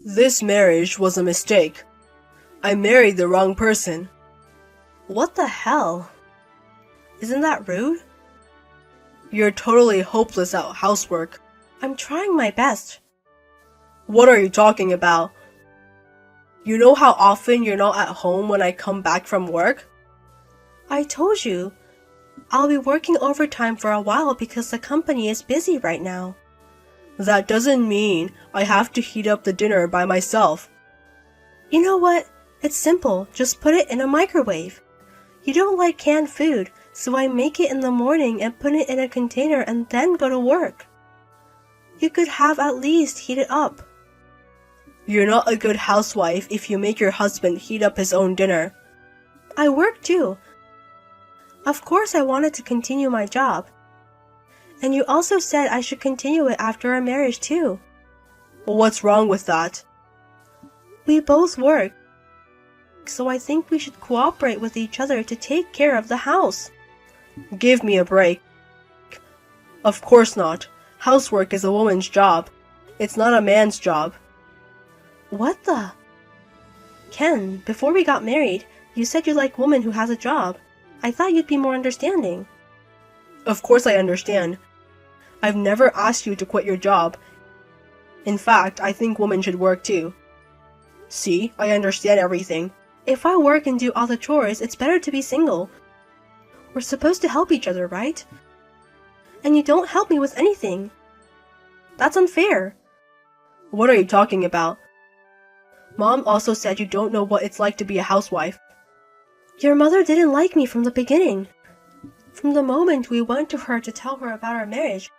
This marriage was a mistake. I married the wrong person. What the hell? Isn't that rude? You're totally hopeless at housework. I'm trying my best. What are you talking about? You know how often you're not at home when I come back from work? I told you. I'll be working overtime for a while because the company is busy right now. That doesn't mean I have to heat up the dinner by myself. You know what? It's simple. Just put it in a microwave. You don't like canned food, so I make it in the morning and put it in a container and then go to work. You could have at least heat it up. You're not a good housewife if you make your husband heat up his own dinner. I work too. Of course I wanted to continue my job. And you also said I should continue it after our marriage too. Well, what's wrong with that? We both work, so I think we should cooperate with each other to take care of the house. Give me a break. Of course not. Housework is a woman's job. It's not a man's job. What the? Ken, before we got married, you said you like women who has a job. I thought you'd be more understanding. Of course I understand. I've never asked you to quit your job. In fact, I think women should work too. See, I understand everything. If I work and do all the chores, it's better to be single. We're supposed to help each other, right? And you don't help me with anything. That's unfair. What are you talking about? Mom also said you don't know what it's like to be a housewife. Your mother didn't like me from the beginning. From the moment we went to her to tell her about our marriage,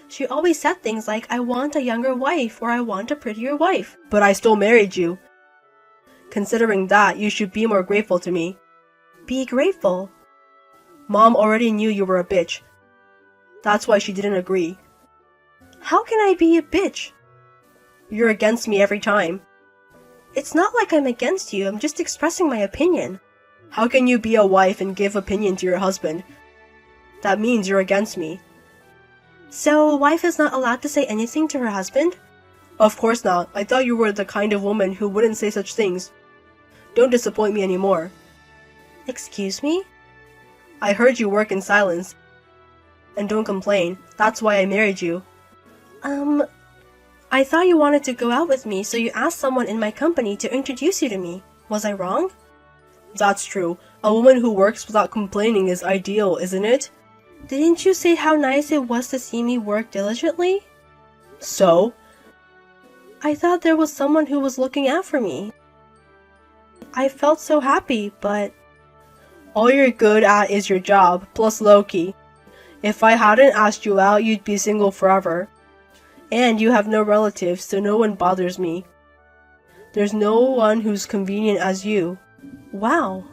she always said things like, I want a younger wife or I want a prettier wife. But I still married you. Considering that, you should be more grateful to me. Be grateful. Mom already knew you were a bitch. That's why she didn't agree. How can I be a bitch? You're against me every time. It's not like I'm against you, I'm just expressing my opinion. How can you be a wife and give opinion to your husband? That means you're against me. So a wife is not allowed to say anything to her husband? Of course not. I thought you were the kind of woman who wouldn't say such things. Don't disappoint me anymore. Excuse me? I heard you work in silence. And don't complain. That's why I married you. I thought you wanted to go out with me, so you asked someone in my company to introduce you to me. Was I wrong? That's true. A woman who works without complaining is ideal, isn't it? Didn't you say how nice it was to see me work diligently? So? I thought there was someone who was looking out for me. I felt so happy, but... All you're good at is your job, plus Loki. If I hadn't asked you out, you'd be single forever. And you have no relatives, so no one bothers me. There's no one who's convenient as you. Wow.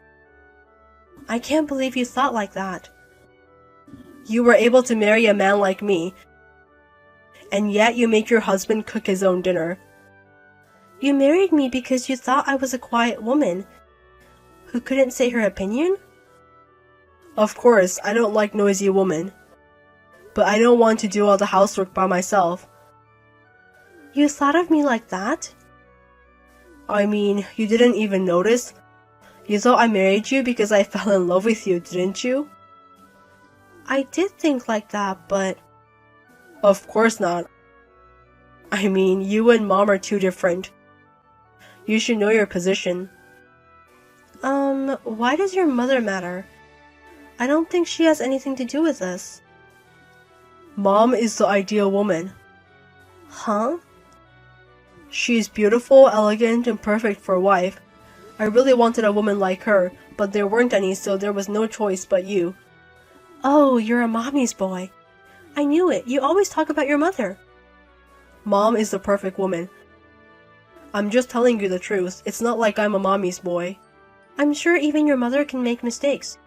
I can't believe you thought like that. You were able to marry a man like me, and yet you make your husband cook his own dinner. You married me because you thought I was a quiet woman who couldn't say her opinion? Of course, I don't like noisy women. But I don't want to do all the housework by myself. You thought of me like that? I mean, you didn't even notice? You thought I married you because I fell in love with you, didn't you? I did think like that, but... Of course not. I mean, you and Mom are too different. You should know your position. Why does your mother matter? I don't think she has anything to do with this. Mom is the ideal woman. Huh? She's beautiful, elegant, and perfect for a wife. I really wanted a woman like her, but there weren't any, so there was no choice but you. Oh, you're a mommy's boy. I knew it. You always talk about your mother. Mom is the perfect woman. I'm just telling you the truth. It's not like I'm a mommy's boy. I'm sure even your mother can make mistakes.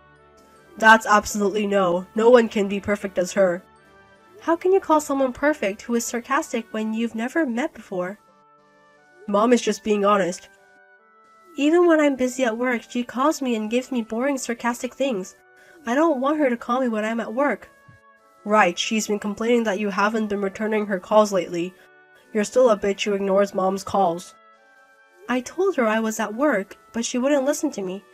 That's absolutely no. No one can be perfect as her. How can you call someone perfect who is sarcastic when you've never met before? Mom is just being honest. Even when I'm busy at work, she calls me and gives me boring, sarcastic things. I don't want her to call me when I'm at work. Right, she's been complaining that you haven't been returning her calls lately. You're still a bitch who ignores mom's calls. I told her I was at work, but she wouldn't listen to me.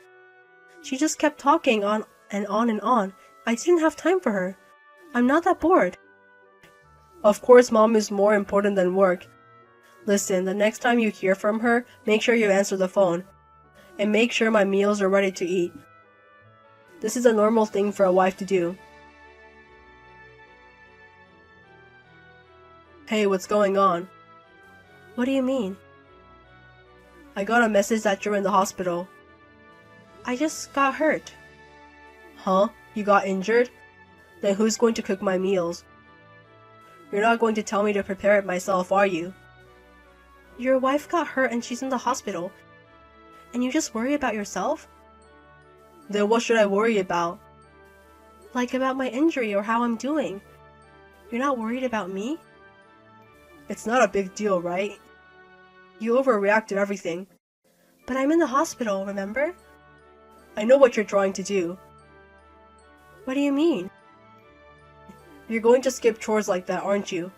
She just kept talking on and on and on. I didn't have time for her. I'm not that bored. Of course, mom is more important than work. Listen, the next time you hear from her, make sure you answer the phone. And make sure my meals are ready to eat. This is a normal thing for a wife to do. Hey, what's going on? What do you mean? I got a message that you're in the hospital. I just got hurt. Huh? You got injured? Then who's going to cook my meals? You're not going to tell me to prepare it myself, are you? Your wife got hurt and she's in the hospital. And you just worry about yourself? Then what should I worry about? Like about my injury or how I'm doing. You're not worried about me? It's not a big deal, right? You overreact to everything. But I'm in the hospital, remember? I know what you're trying to do. What do you mean? You're going to skip chores like that, aren't you?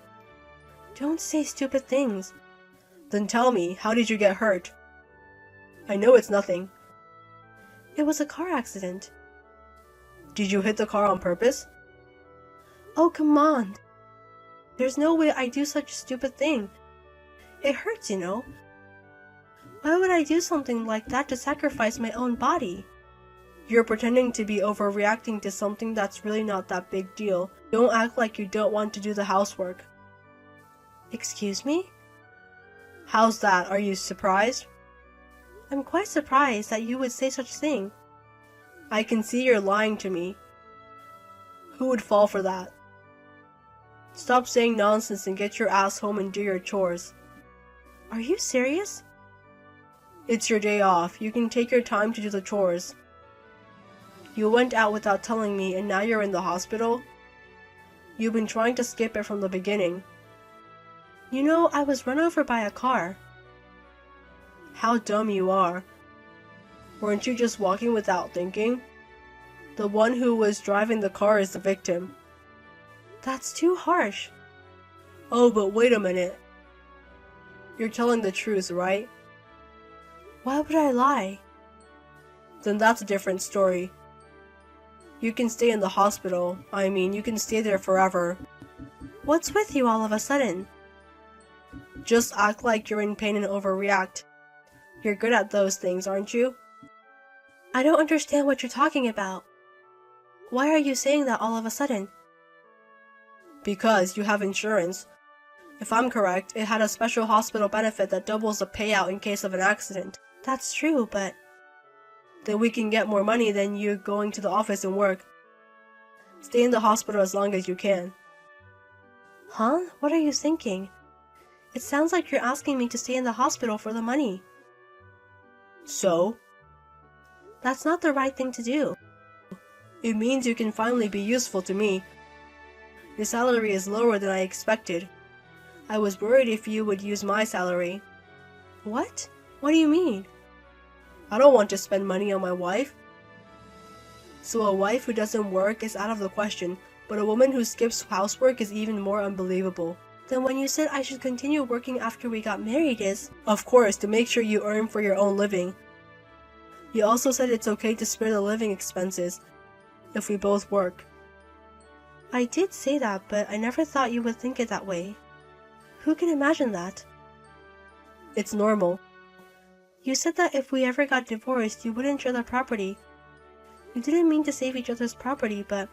Don't say stupid things. Then tell me, how did you get hurt? I know it's nothing. It was a car accident. Did you hit the car on purpose? Oh, come on. There's no way I'd do such a stupid thing. It hurts, you know. Why would I do something like that to sacrifice my own body? You're pretending to be overreacting to something that's really not that big deal. Don't act like you don't want to do the housework. Excuse me? How's that? Are you surprised? I'm quite surprised that you would say such a thing. I can see you're lying to me. Who would fall for that? Stop saying nonsense and get your ass home and do your chores. Are you serious? It's your day off. You can take your time to do the chores. You went out without telling me and now you're in the hospital? You've been trying to skip it from the beginning. You know, I was run over by a car. How dumb you are. Weren't you just walking without thinking? The one who was driving the car is the victim. That's too harsh. Oh, but wait a minute. You're telling the truth, right? Why would I lie? Then that's a different story. You can stay in the hospital. I mean, you can stay there forever. What's with you all of a sudden? Just act like you're in pain and overreact. You're good at those things, aren't you? I don't understand what you're talking about. Why are you saying that all of a sudden? Because you have insurance. If I'm correct, it had a special hospital benefit that doubles the payout in case of an accident. That's true, but... Then we can get more money than you going to the office and work. Stay in the hospital as long as you can. Huh? What are you thinking? It sounds like you're asking me to stay in the hospital for the money. So? That's not the right thing to do. It means you can finally be useful to me. Your salary is lower than I expected. I was worried if you would use my salary. What? What do you mean? I don't want to spend money on my wife. So a wife who doesn't work is out of the question, but a woman who skips housework is even more unbelievable. Then when you said I should continue working after we got married is... Of course, to make sure you earn for your own living. You also said it's okay to spare the living expenses if we both work. I did say that, but I never thought you would think it that way. Who can imagine that? It's normal. You said that if we ever got divorced, you wouldn't share the property. You didn't mean to save each other's property, but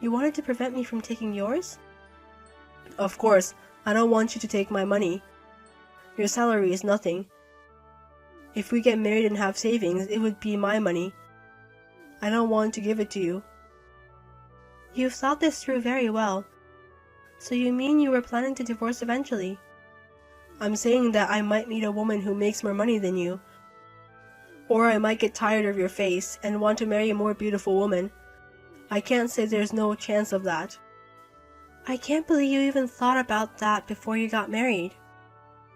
you wanted to prevent me from taking yours? Of course, I don't want you to take my money. Your salary is nothing. If we get married and have savings, it would be my money. I don't want to give it to you. You've thought this through very well. So you mean you were planning to divorce eventually? I'm saying that I might meet a woman who makes more money than you. Or I might get tired of your face and want to marry a more beautiful woman. I can't say there's no chance of that. I can't believe you even thought about that before you got married.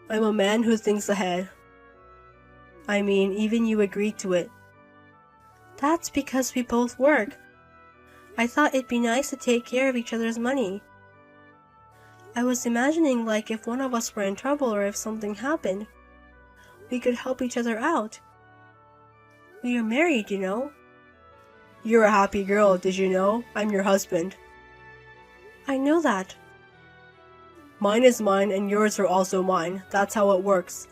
I'm a man who thinks ahead. I mean, even you agreed to it. That's because we both work. I thought it'd be nice to take care of each other's money. I was imagining like if one of us were in trouble or if something happened, we could help each other out. We are married, you know. You're a happy girl, did you know? I'm your husband. I know that. Mine is mine and yours are also mine. That's how it works.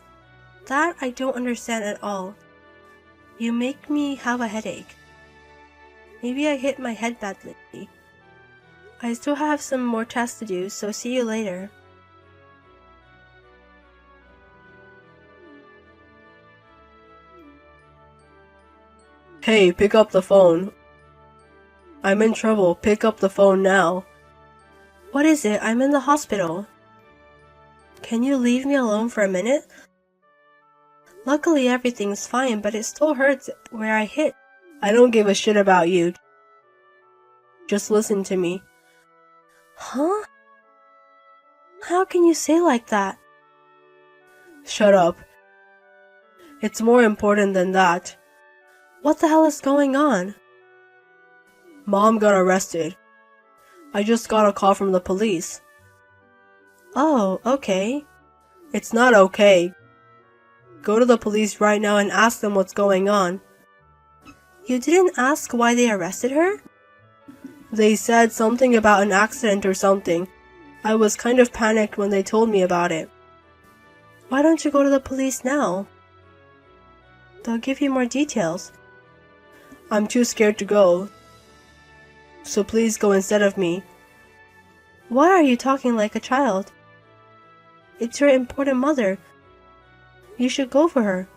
That I don't understand at all. You make me have a headache. Maybe I hit my head badly. I still have some more tests to do, so see you later. Hey, pick up the phone. I'm in trouble. Pick up the phone now. What is it? I'm in the hospital. Can you leave me alone for a minute? Luckily everything's fine, but it still hurts where I hit. I don't give a shit about you. Just listen to me. Huh? How can you say like that? Shut up. It's more important than that. What the hell is going on? Mom got arrested. I just got a call from the police. Oh, okay. It's not okay. Go to the police right now and ask them what's going on. You didn't ask why they arrested her? They said something about an accident or something. I was kind of panicked when they told me about it. Why don't you go to the police now? They'll give you more details. I'm too scared to go. So please go instead of me. Why are you talking like a child? It's your important mother. You should go for her.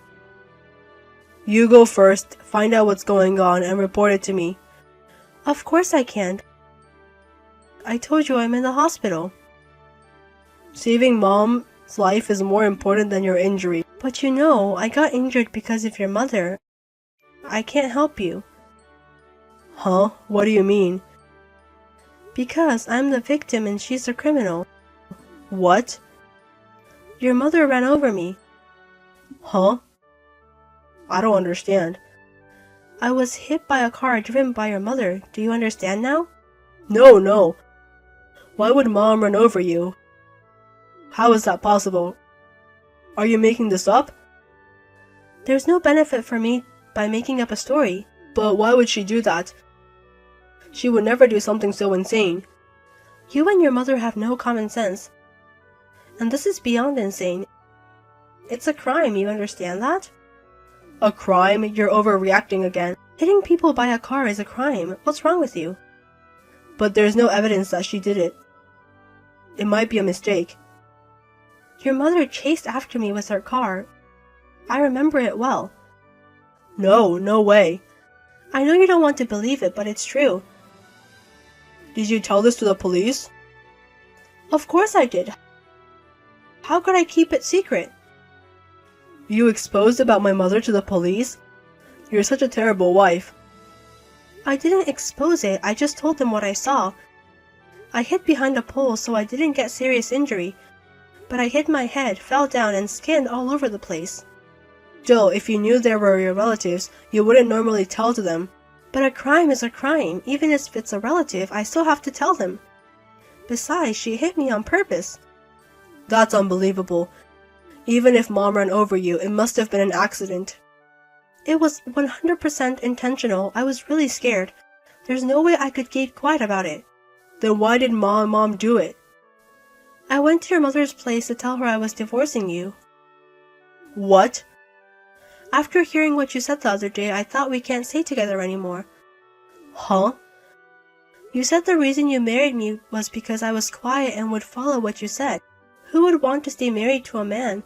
You go first, find out what's going on, and report it to me. Of course I can't. I told you I'm in the hospital. Saving Mom's life is more important than your injury. But you know, I got injured because of your mother. I can't help you. Huh? What do you mean? Because I'm the victim and she's the criminal. What? Your mother ran over me. Huh? I don't understand. I was hit by a car driven by your mother. Do you understand now? No. Why would Mom run over you? How is that possible? Are you making this up? There's no benefit for me by making up a story. But why would she do that? She would never do something so insane. You and your mother have no common sense. And this is beyond insane. It's a crime, you understand that? A crime? You're overreacting again. Hitting people by a car is a crime. What's wrong with you? But there's no evidence that she did it. It might be a mistake. Your mother chased after me with her car. I remember it well. No way. I know you don't want to believe it, but it's true. Did you tell this to the police? Of course I did. How could I keep it secret? You exposed about my mother to the police? You're such a terrible wife. I didn't expose it, I just told them what I saw. I hid behind a pole so I didn't get serious injury. But I hit my head, fell down, and skinned all over the place. Still, if you knew they were your relatives, you wouldn't normally tell to them. But a crime is a crime. Even if it's a relative, I still have to tell them. Besides, she hit me on purpose. That's unbelievable. Even if Mom ran over you, it must have been an accident. It was 100% intentional. I was really scared. There's no way I could keep quiet about it. Then why did Mom do it? I went to your mother's place to tell her I was divorcing you. What? After hearing what you said the other day, I thought we can't stay together anymore. Huh? You said the reason you married me was because I was quiet and would follow what you said. Who would want to stay married to a man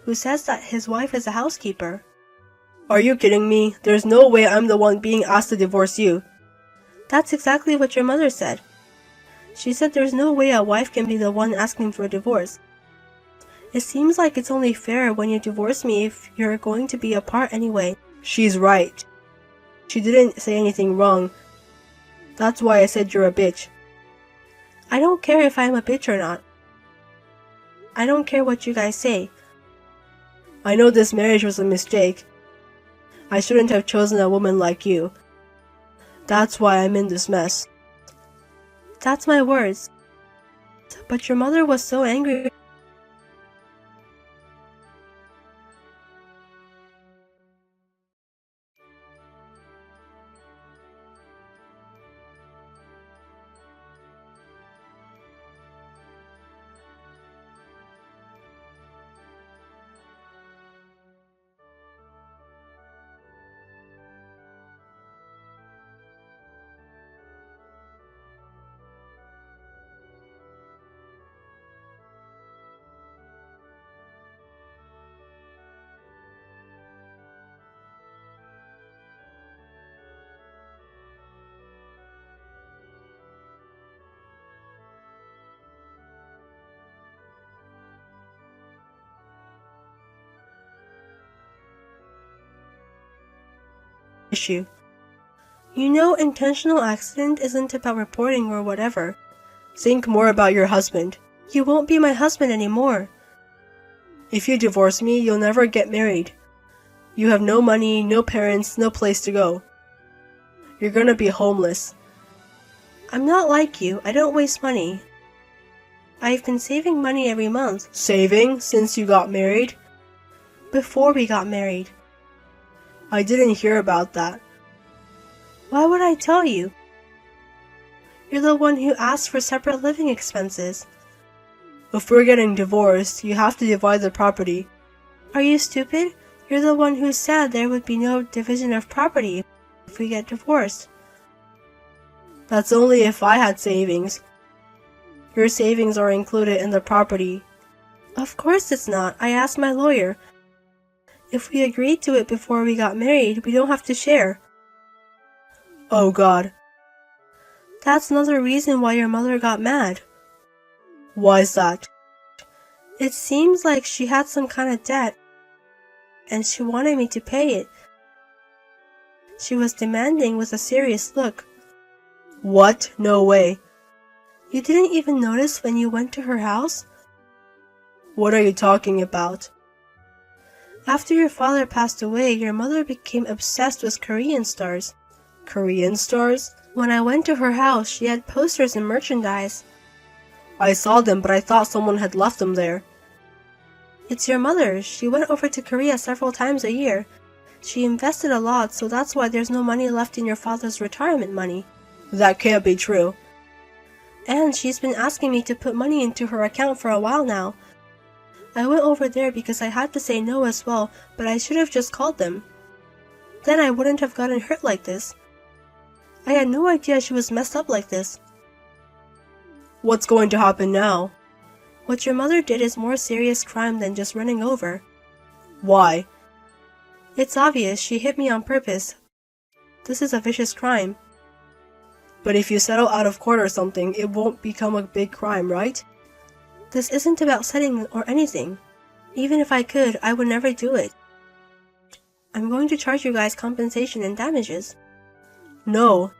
who says that his wife is a housekeeper? Are you kidding me? There's no way I'm the one being asked to divorce you. That's exactly what your mother said. She said there's no way a wife can be the one asking for a divorce. It seems like it's only fair when you divorce me if you're going to be apart anyway. She's right. She didn't say anything wrong. That's why I said you're a bitch. I don't care if I'm a bitch or not. I don't care what you guys say. I know this marriage was a mistake. I shouldn't have chosen a woman like you. That's why I'm in this mess. That's my words. But your mother was so angry. Issue. You know, intentional accident isn't about reporting or whatever. Think more about your husband. You won't be my husband anymore. If you divorce me, you'll never get married. You have no money, no parents, no place to go. You're gonna be homeless. I'm not like you. I don't waste money. I've been saving money every month. Saving since you got married? Before we got married. I didn't hear about that. Why would I tell you? You're the one who asked for separate living expenses. If we're getting divorced, you have to divide the property. Are you stupid? You're the one who said there would be no division of property if we get divorced. That's only if I had savings. Your savings are included in the property. Of course it's not. I asked my lawyer. If we agreed to it before we got married, we don't have to share. Oh God. That's another reason why your mother got mad. Why's that? It seems like she had some kind of debt, and she wanted me to pay it. She was demanding with a serious look. What? No way. You didn't even notice when you went to her house? What are you talking about? After your father passed away, your mother became obsessed with Korean stars. Korean stars? When I went to her house, she had posters and merchandise. I saw them, but I thought someone had left them there. It's your mother. She went over to Korea several times a year. She invested a lot, so that's why there's no money left in your father's retirement money. That can't be true. And she's been asking me to put money into her account for a while now. I went over there because I had to say no as well, but I should have just called them. Then I wouldn't have gotten hurt like this. I had no idea she was messed up like this. What's going to happen now? What your mother did is more serious crime than just running over. Why? It's obvious she hit me on purpose. This is a vicious crime. But if you settle out of court or something, it won't become a big crime, right? This isn't about settling or anything. Even if I could, I would never do it. I'm going to charge you guys compensation and damages. No.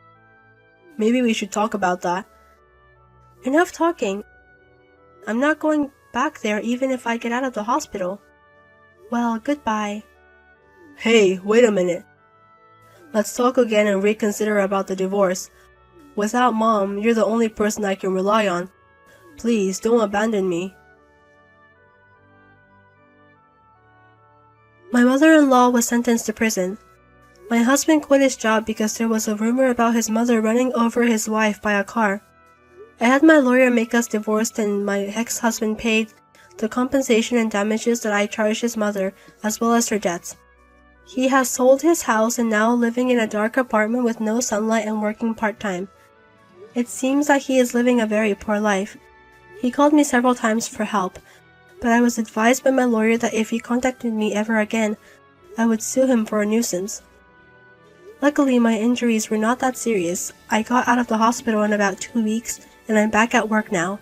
Maybe we should talk about that. Enough talking. I'm not going back there even if I get out of the hospital. Well, goodbye. Hey, wait a minute. Let's talk again and reconsider about the divorce. Without Mom, you're the only person I can rely on. Please, don't abandon me. My mother-in-law was sentenced to prison. My husband quit his job because there was a rumor about his mother running over his wife by a car. I had my lawyer make us divorced and my ex-husband paid the compensation and damages that I charged his mother, as well as her debts. He has sold his house and now living in a dark apartment with no sunlight and working part-time. It seems that he is living a very poor life. He called me several times for help, but I was advised by my lawyer that if he contacted me ever again, I would sue him for a nuisance. Luckily, my injuries were not that serious. I got out of the hospital in about 2 weeks, and I'm back at work now.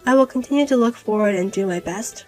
I will continue to look forward and do my best.